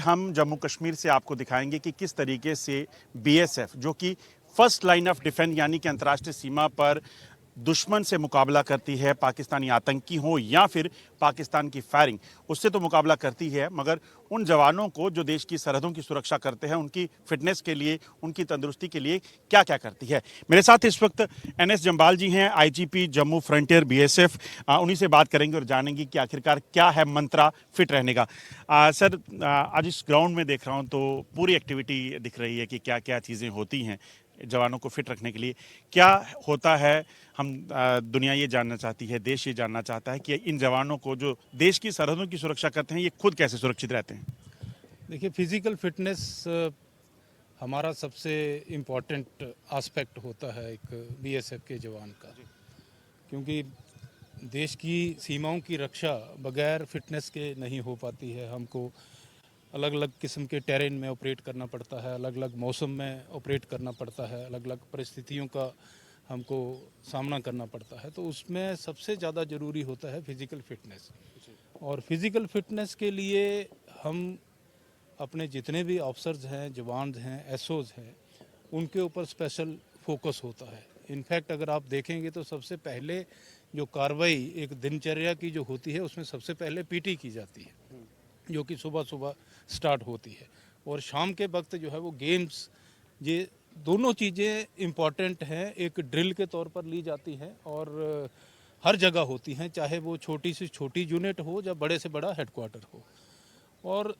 हम जम्मू कश्मीर से आपको दिखाएंगे कि किस तरीके से बीएसएफ जो कि फर्स्ट लाइन ऑफ डिफेंस यानी कि अंतर्राष्ट्रीय सीमा पर दुश्मन से मुकाबला करती है, पाकिस्तानी आतंकी हो या फिर पाकिस्तान की फायरिंग, उससे तो मुकाबला करती है, मगर उन जवानों को जो देश की सरहदों की सुरक्षा करते हैं उनकी फिटनेस के लिए, उनकी तंदुरुस्ती के लिए क्या क्या करती है। मेरे साथ इस वक्त एनएस जम्बाल जी हैं, आईजीपी जम्मू फ्रंटियर बीएसएफ। उन्हीं से बात करेंगे और जानेंगे कि आखिरकार क्या है मंत्रा फिट रहने का। सर, आज इस ग्राउंड में देख रहा हूँ तो पूरी एक्टिविटी दिख रही है कि क्या क्या चीज़ें होती हैं जवानों को फिट रखने के लिए, क्या होता है। हम दुनिया ये जानना चाहती है, देश ये जानना चाहता है कि इन जवानों को जो देश की सरहदों की सुरक्षा करते हैं ये खुद कैसे सुरक्षित रहते हैं। देखिए, फिज़िकल फिटनेस हमारा सबसे इम्पॉर्टेंट एस्पेक्ट होता है एक बीएसएफ के जवान का, क्योंकि देश की सीमाओं की रक्षा बगैर फिटनेस के नहीं हो पाती है। हमको अलग अलग किस्म के टेरेन में ऑपरेट करना पड़ता है, अलग अलग मौसम में ऑपरेट करना पड़ता है, अलग अलग परिस्थितियों का हमको सामना करना पड़ता है। तो उसमें सबसे ज़्यादा ज़रूरी होता है फिज़िकल फिटनेस। और फिज़िकल फिटनेस के लिए हम अपने जितने भी ऑफिसर्स हैं, जवान हैं, एसओज हैं, उनके ऊपर स्पेशल फोकस होता है। इनफैक्ट अगर आप देखेंगे तो सबसे पहले जो कार्रवाई एक दिनचर्या की जो होती है उसमें सबसे पहले पीटी की जाती है, जो कि सुबह सुबह स्टार्ट होती है, और शाम के वक्त जो है वो गेम्स, ये दोनों चीज़ें इम्पॉर्टेंट हैं, एक ड्रिल के तौर पर ली जाती हैं और हर जगह होती हैं, चाहे वो छोटी से छोटी यूनिट हो या बड़े से बड़ा हेडक्वार्टर हो। और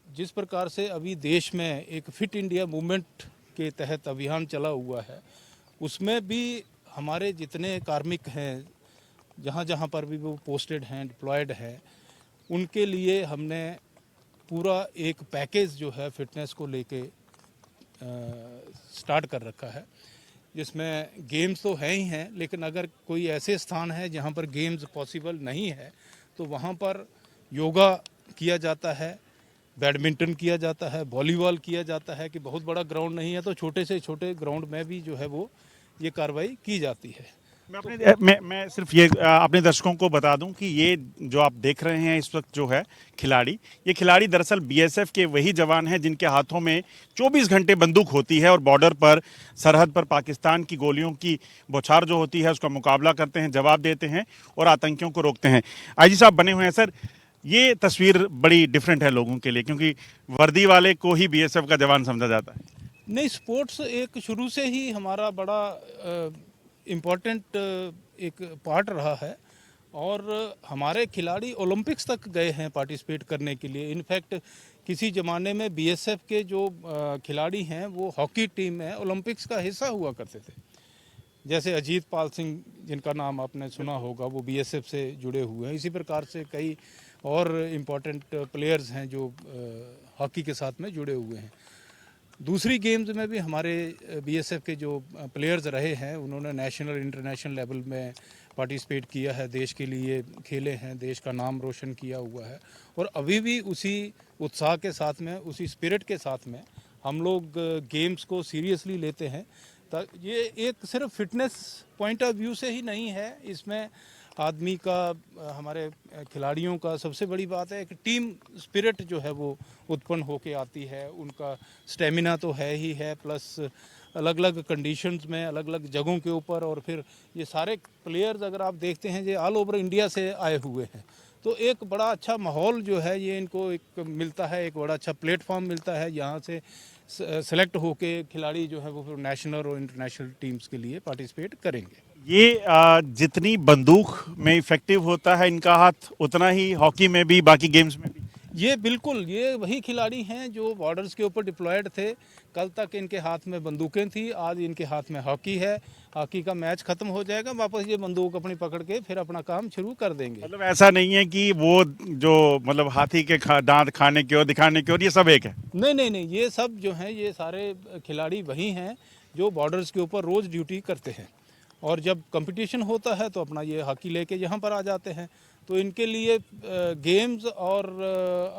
जिस प्रकार से अभी देश में एक फिट इंडिया मूवमेंट के तहत अभियान चला हुआ है, उसमें भी हमारे जितने कार्मिक हैं, जहाँ जहाँ पर भी वो पोस्टेड हैं, डिप्लॉयड हैं, उनके लिए हमने पूरा एक पैकेज जो है फिटनेस को लेके स्टार्ट कर रखा है, जिसमें गेम्स तो हैं ही हैं, लेकिन अगर कोई ऐसे स्थान है जहाँ पर गेम्स पॉसिबल नहीं है तो वहाँ पर योगा किया जाता है, बैडमिंटन किया जाता है, वॉलीबॉल किया जाता है। कि बहुत बड़ा ग्राउंड नहीं है तो छोटे से छोटे ग्राउंड में भी जो है वो ये कार्रवाई की जाती है। मैं सिर्फ ये अपने दर्शकों को बता दूं कि ये जो आप देख रहे हैं इस वक्त जो है खिलाड़ी, ये खिलाड़ी दरअसल बीएसएफ के वही जवान हैं जिनके हाथों में 24 घंटे बंदूक होती है और बॉर्डर पर, सरहद पर पाकिस्तान की गोलियों की बौछार जो होती है उसका मुकाबला करते हैं, जवाब देते हैं और आतंकियों को रोकते हैं। आईजी साहब बने हुए हैं। सर, ये तस्वीर बड़ी डिफरेंट है लोगों के लिए, क्योंकि वर्दी वाले को ही बीएसएफ का जवान समझा जाता है। नहीं, स्पोर्ट्स एक शुरू से ही हमारा बड़ा इम्पोर्टेंट एक पार्ट रहा है, और हमारे खिलाड़ी ओलंपिक्स तक गए हैं पार्टिसिपेट करने के लिए। इनफैक्ट किसी ज़माने में बीएसएफ के जो खिलाड़ी हैं वो हॉकी टीम में ओलंपिक्स का हिस्सा हुआ करते थे, जैसे अजीत पाल सिंह, जिनका नाम आपने सुना होगा, वो बीएसएफ से जुड़े हुए हैं। इसी प्रकार से कई और इम्पोर्टेंट प्लेयर्स हैं जो हॉकी के साथ में जुड़े हुए हैं। दूसरी गेम्स में भी हमारे बीएसएफ के जो प्लेयर्स रहे हैं, उन्होंने नेशनल इंटरनेशनल लेवल में पार्टिसिपेट किया है, देश के लिए खेले हैं, देश का नाम रोशन किया हुआ है। और अभी भी उसी उत्साह के साथ में, उसी स्पिरिट के साथ में हम लोग गेम्स को सीरियसली लेते हैं। ये एक सिर्फ फिटनेस पॉइंट ऑफ व्यू से ही नहीं है, इसमें आदमी का, हमारे खिलाड़ियों का सबसे बड़ी बात है कि टीम स्पिरिट जो है वो उत्पन्न होके आती है। उनका स्टेमिना तो है ही है, प्लस अलग अलग कंडीशंस में, अलग अलग जगहों के ऊपर, और फिर ये सारे प्लेयर्स अगर आप देखते हैं ये ऑल ओवर इंडिया से आए हुए हैं, तो एक बड़ा अच्छा माहौल जो है ये इनको एक मिलता है, एक बड़ा अच्छा प्लेटफॉर्म मिलता है। यहाँ से सेलेक्ट होके खिलाड़ी जो है वो फिर नेशनल और इंटरनेशनल टीम्स के लिए पार्टिसिपेट करेंगे। ये जितनी बंदूक में इफेक्टिव होता है इनका हाथ, उतना ही हॉकी में भी, बाकी गेम्स में भी। ये बिल्कुल, ये वही खिलाड़ी हैं जो बॉर्डर्स के ऊपर डिप्लॉयड थे। कल तक इनके हाथ में बंदूकें थी, आज इनके हाथ में हॉकी है। हॉकी का मैच खत्म हो जाएगा, वापस ये बंदूक अपनी पकड़ के फिर अपना काम शुरू कर देंगे। मतलब ऐसा नहीं है कि वो जो मतलब हाथी के दांत खाने की और दिखाने की और ये सब एक है। नहीं नहीं नहीं, ये सब जो हैं ये सारे खिलाड़ी वही हैं जो बॉर्डर्स के ऊपर रोज़ ड्यूटी करते हैं, और जब कंपटीशन होता है तो अपना ये हॉकी लेके यहाँ पर आ जाते हैं। तो इनके लिए गेम्स और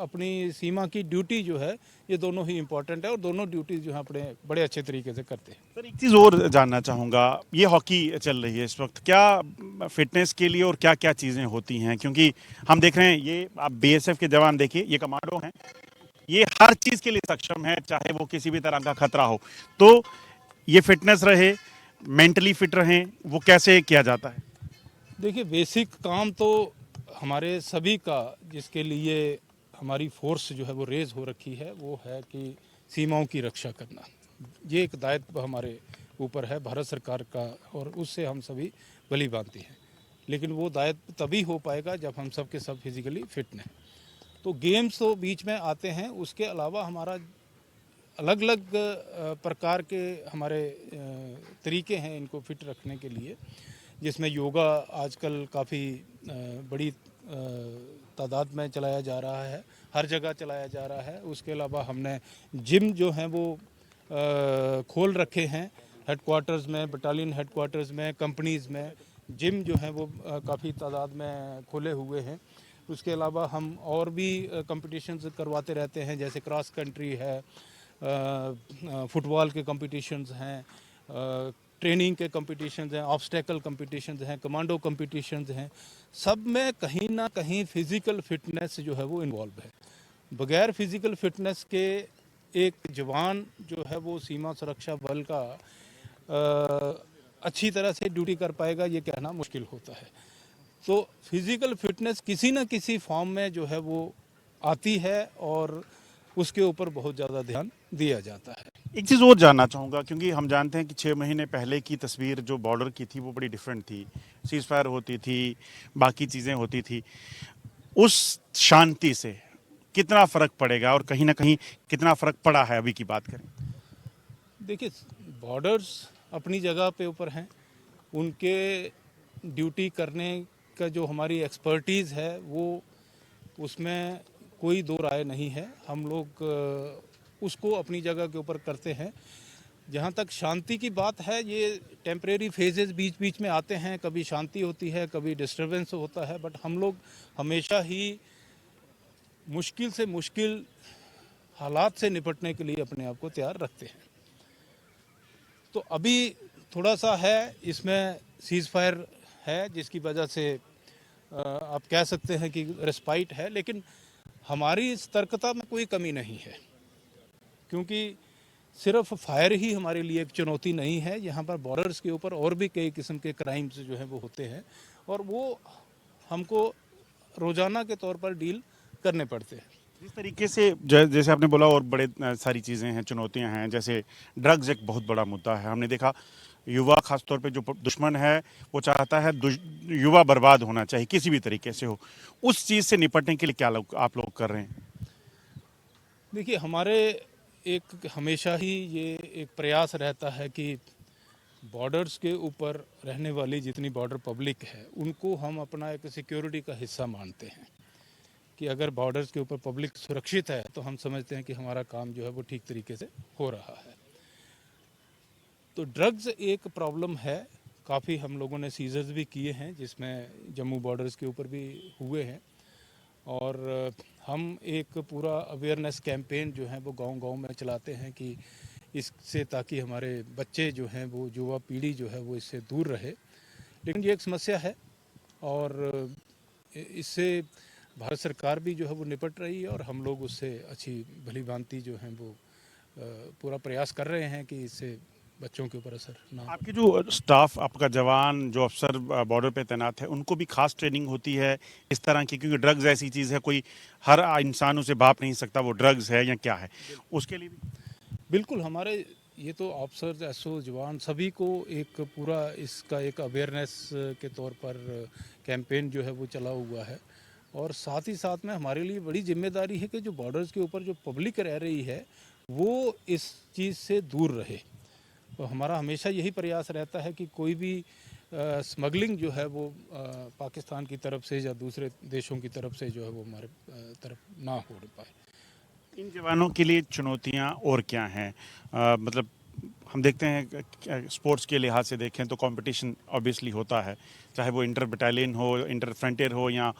अपनी सीमा की ड्यूटी जो है ये दोनों ही इम्पोर्टेंट है, और दोनों ड्यूटी जो है अपने बड़े अच्छे तरीके से करते हैं। सर, एक चीज़ और जानना चाहूँगा, ये हॉकी चल रही है इस वक्त, क्या फिटनेस के लिए और क्या क्या चीज़ें होती हैं, क्योंकि हम देख रहे हैं ये आप बीएसएफ के जवान देखिए, ये कमांडो हैं, ये हर चीज के लिए सक्षम है, चाहे वो किसी भी तरह का खतरा हो। तो ये फिटनेस रहे, मेंटली फिट रहें, वो कैसे किया जाता है? देखिए, बेसिक काम तो हमारे सभी का, जिसके लिए हमारी फोर्स जो है वो रेज हो रखी है, वो है कि सीमाओं की रक्षा करना। ये एक दायित्व हमारे ऊपर है भारत सरकार का, और उससे हम सभी भली भांति हैं। लेकिन वो दायित्व तभी हो पाएगा जब हम सब के सब फिजिकली फिट हैं। तो गेम्स तो बीच में आते हैं, उसके अलावा हमारा अलग अलग प्रकार के हमारे तरीके हैं इनको फिट रखने के लिए, जिसमें योगा आजकल काफ़ी बड़ी तादाद में चलाया जा रहा है, हर जगह चलाया जा रहा है। उसके अलावा हमने जिम जो हैं वो खोल रखे हैं हेडक्वार्टर्स में, बटालियन हेडक्वार्टर्स में, कंपनीज़ में जिम जो हैं वो काफ़ी तादाद में खुले हुए हैं। उसके अलावा हम और भी कंपटीशंस करवाते रहते हैं, जैसे क्रॉस कंट्री है, फुटबॉल के कंपटीशंस हैं, ट्रेनिंग के कंपटीशंस हैं, ऑब्स्टेकल कंपटीशंस हैं, कमांडो कंपटीशंस हैं। सब में कहीं ना कहीं फिज़िकल फिटनेस जो है वो इन्वॉल्व है। बगैर फिज़िकल फिटनेस के एक जवान जो है वो सीमा सुरक्षा बल का अच्छी तरह से ड्यूटी कर पाएगा, ये कहना मुश्किल होता है। तो फिज़िकल फिटनेस किसी न किसी फॉर्म में जो है वो आती है, और उसके ऊपर बहुत ज़्यादा ध्यान दिया जाता है। एक चीज़ और जानना चाहूँगा, क्योंकि हम जानते हैं कि 6 महीने पहले की तस्वीर जो बॉर्डर की थी वो बड़ी डिफरेंट थी। सीज़ फायर होती थी, बाकी चीज़ें होती थी। उस शांति से कितना फ़र्क पड़ेगा और कहीं न कहीं कितना फ़र्क पड़ा है अभी की बात करें? देखिए, बॉर्डर्स अपनी जगह पे ऊपर हैं, उनके ड्यूटी करने का जो हमारी एक्सपर्टीज़ है वो, उसमें कोई दो राय नहीं है। हम लोग उसको अपनी जगह के ऊपर करते हैं। जहाँ तक शांति की बात है, ये टेम्परेरी फेजेस बीच बीच में आते हैं, कभी शांति होती है, कभी डिस्टरबेंस होता है, बट हम लोग हमेशा ही मुश्किल से मुश्किल हालात से निपटने के लिए अपने आप को तैयार रखते हैं। तो अभी थोड़ा सा है इसमें सीज़ फायर है, जिसकी वजह से आप कह सकते हैं कि रेस्पाइट है, लेकिन हमारी सतर्कता में कोई कमी नहीं है, क्योंकि सिर्फ फायर ही हमारे लिए एक चुनौती नहीं है। यहाँ पर बॉर्डर्स के ऊपर और भी कई किस्म के क्राइम्स जो हैं वो होते हैं, और वो हमको रोज़ाना के तौर पर डील करने पड़ते हैं। जिस तरीके से जैसे आपने बोला, और बड़े सारी चीज़ें हैं, चुनौतियां हैं, जैसे ड्रग्स एक बहुत बड़ा मुद्दा है। हमने देखा युवा, खासतौर पे जो दुश्मन है, वो चाहता है युवा बर्बाद होना चाहिए किसी भी तरीके से हो। उस चीज़ से निपटने के लिए क्या आप लोग कर रहे हैं? देखिए, हमारे एक हमेशा ही ये एक प्रयास रहता है कि बॉर्डर्स के ऊपर रहने वाली जितनी बॉर्डर पब्लिक है, उनको हम अपना एक सिक्योरिटी का हिस्सा मानते हैं, कि अगर बॉर्डर्स के ऊपर पब्लिक सुरक्षित है तो हम समझते हैं कि हमारा काम जो है वो ठीक तरीके से हो रहा है। तो ड्रग्स एक प्रॉब्लम है, काफ़ी हम लोगों ने सीजर्स भी किए हैं, जिसमें जम्मू बॉर्डर्स के ऊपर भी हुए हैं, और हम एक पूरा अवेयरनेस कैंपेन जो है वो गांव-गांव में चलाते हैं कि इससे, ताकि हमारे बच्चे जो हैं वो, युवा पीढ़ी जो है वो इससे दूर रहे। लेकिन ये एक समस्या है, और इससे भारत सरकार भी जो है वो निपट रही है, और हम लोग उससे अच्छी भली भांति जो हैं वो पूरा प्रयास कर रहे हैं कि इससे बच्चों के ऊपर असर ना हो। आपके जो स्टाफ, आपका जवान, जो अफसर बॉर्डर पे तैनात है, उनको भी खास ट्रेनिंग होती है इस तरह की? क्योंकि ड्रग्स ऐसी चीज़ है, कोई हर इंसान उसे भाप नहीं सकता वो ड्रग्स है या क्या है, उसके लिए भी? बिल्कुल, हमारे ये तो ऑफिसर्स, एसओ, जवान सभी को एक पूरा इसका एक अवेयरनेस के तौर पर कैंपेन जो है वो चला हुआ है, और साथ ही साथ में हमारे लिए बड़ी जिम्मेदारी है कि जो बॉर्डर्स के ऊपर जो पब्लिक रह रही है वो इस चीज़ से दूर रहे। तो हमारा हमेशा यही प्रयास रहता है कि कोई भी स्मगलिंग जो है वो पाकिस्तान की तरफ से या दूसरे देशों की तरफ से जो है वो हमारे तरफ ना हो पाए। इन जवानों के लिए चुनौतियां और क्या हैं? मतलब हम देखते हैं स्पोर्ट्स के लिहाज से देखें तो कंपटीशन ऑब्वियसली होता है, चाहे वो इंटर बटालियन हो, इंटर फ्रंटियर हो, या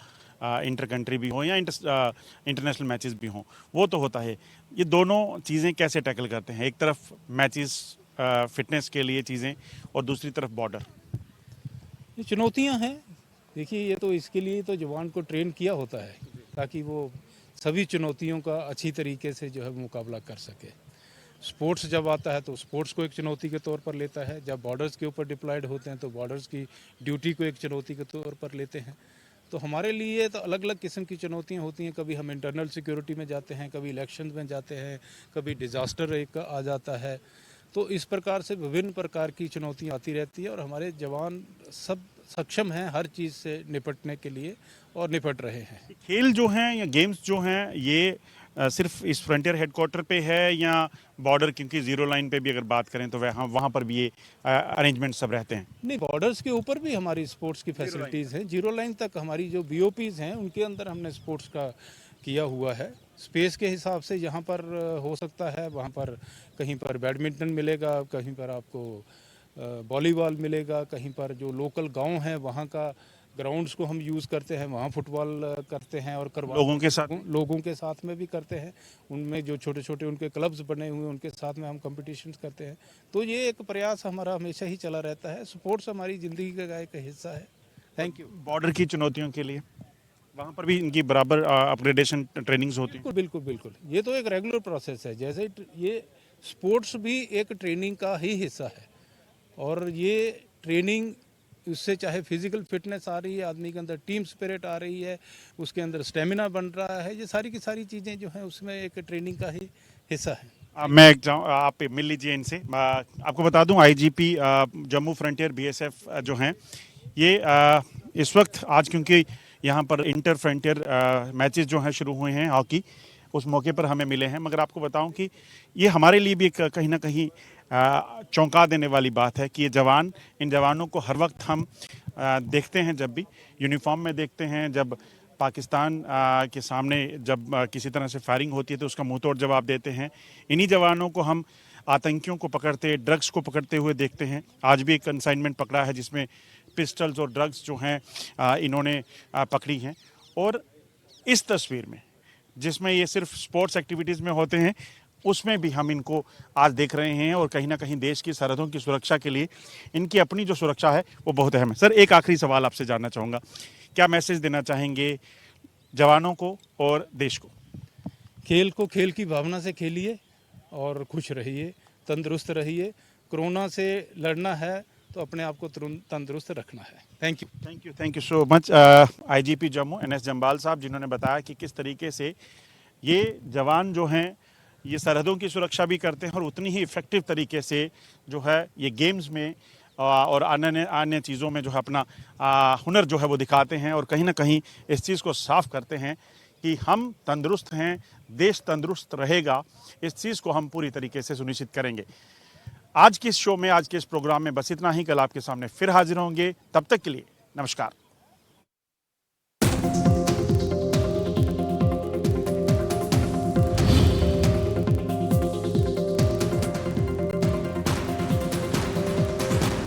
इंटर कंट्री भी हो, या इंटरनेशनल मैचेस भी हों, वो तो होता है। ये दोनों चीज़ें कैसे टैकल करते हैं? एक तरफ मैचेस, फिटनेस के लिए चीज़ें, और दूसरी तरफ बॉर्डर। ये चुनौतियां हैं। देखिए, ये तो इसके लिए तो जवान को ट्रेन किया होता है, ताकि वो सभी चुनौतियों का अच्छी तरीके से जो है मुकाबला कर सके। स्पोर्ट्स जब आता है तो स्पोर्ट्स को एक चुनौती के तौर पर लेता है, जब बॉर्डर्स के ऊपर डिप्लॉयड होते हैं तो बॉर्डर्स की ड्यूटी को एक चुनौती के तौर पर लेते हैं। तो हमारे लिए तो अलग अलग किस्म की चुनौतियां होती हैं। कभी हम इंटरनल सिक्योरिटी में जाते हैं, कभी इलेक्शन में जाते हैं, कभी डिज़ास्टर एक आ जाता है। तो इस प्रकार से विभिन्न प्रकार की चुनौतियां आती रहती है और हमारे जवान सब सक्षम हैं हर चीज़ से निपटने के लिए और निपट रहे हैं। खेल जो हैं या गेम्स जो हैं ये सिर्फ इस फ्रंटियर हेडक्वार्टर पे है या बॉर्डर, क्योंकि जीरो लाइन पे भी अगर बात करें तो वहाँ वहाँ पर भी ये अरेंजमेंट सब रहते हैं? नहीं, बॉर्डर्स के ऊपर भी हमारी स्पोर्ट्स की फैसिलिटीज़ हैं। जीरो लाइन तक हमारी जो बीओपीज़ हैं उनके अंदर हमने स्पोर्ट्स का किया हुआ है। स्पेस के हिसाब से जहाँ पर हो सकता है वहाँ पर कहीं पर बैडमिंटन मिलेगा, कहीं पर आपको वॉलीबॉल मिलेगा, कहीं पर जो लोकल गांव हैं वहाँ का ग्राउंड्स को हम यूज़ करते हैं, वहाँ फुटबॉल करते हैं और लोगों के साथ में भी करते हैं। उनमें जो छोटे छोटे उनके क्लब्स बने हुए हैं उनके साथ में हम कंपटीशंस करते हैं। तो ये एक प्रयास हमारा हमेशा ही चला रहता है। स्पोर्ट्स हमारी ज़िंदगी का एक हिस्सा है। Thank you. बॉर्डर की चुनौतियों के लिए वहाँ पर भी इनकी बराबर अपग्रेडेशन ट्रेनिंग्स होती हैं? बिल्कुल बिल्कुल, ये तो एक रेगुलर प्रोसेस है। जैसे ये स्पोर्ट्स भी एक ट्रेनिंग का ही हिस्सा है और ये ट्रेनिंग उससे चाहे फिजिकल फिटनेस आ रही है, आदमी के अंदर टीम स्पिरिट आ रही है, उसके अंदर स्टेमिना बन रहा है, ये सारी की सारी चीज़ें जो हैं उसमें एक ट्रेनिंग का ही हिस्सा है। मैं आप मिल लीजिए इनसे। आपको बता दूं आईजीपी जम्मू फ्रंटियर बीएसएफ जो हैं ये इस वक्त आज क्योंकि यहाँ पर इंटर फ्रंटियर मैचेस जो हैं शुरू हुए हैं हॉकी, उस मौके पर हमें मिले हैं। मगर आपको बताऊं कि ये हमारे लिए भी एक कहीं ना कहीं चौंका देने वाली बात है कि ये जवान, इन जवानों को हर वक्त हम देखते हैं, जब भी यूनिफॉर्म में देखते हैं, जब पाकिस्तान के सामने जब किसी तरह से फायरिंग होती है तो उसका मुंह तोड़ जवाब देते हैं। इन्हीं जवानों को हम आतंकियों को पकड़ते, ड्रग्स को पकड़ते हुए देखते हैं। आज भी एक कंसाइनमेंट पकड़ा है जिसमें पिस्टल्स और ड्रग्स जो हैं इन्होंने पकड़ी हैं। और इस तस्वीर में जिसमें ये सिर्फ स्पोर्ट्स एक्टिविटीज़ में होते हैं उसमें भी हम इनको आज देख रहे हैं और कहीं ना कहीं देश की सरहदों की सुरक्षा के लिए इनकी अपनी जो सुरक्षा है वो बहुत अहम है। सर, एक आखिरी सवाल आपसे जानना चाहूँगा, क्या मैसेज देना चाहेंगे जवानों को और देश को? खेल को खेल की भावना से खेलिए और खुश रहिए, तंदुरुस्त रहिए। कोरोना से लड़ना है तो अपने आप को तंदुरुस्त रखना है। Thank you. Thank you so much IGP Jammu NS Jambal साहब, जिन्होंने बताया कि किस तरीके से ये जवान जो हैं ये सरहदों की सुरक्षा भी करते हैं और उतनी ही इफ़ेक्टिव तरीके से जो है ये गेम्स में और अन्य चीज़ों में जो है अपना हुनर जो है वो दिखाते हैं और कहीं ना कहीं इस चीज़ को साफ करते हैं कि हम तंदुरुस्त हैं, देश तंदुरुस्त रहेगा। इस चीज़ को हम पूरी तरीके से सुनिश्चित करेंगे। आज के इस शो में, आज के इस प्रोग्राम में बस इतना ही। कल आपके सामने फिर हाजिर होंगे। तब तक के लिए नमस्कार।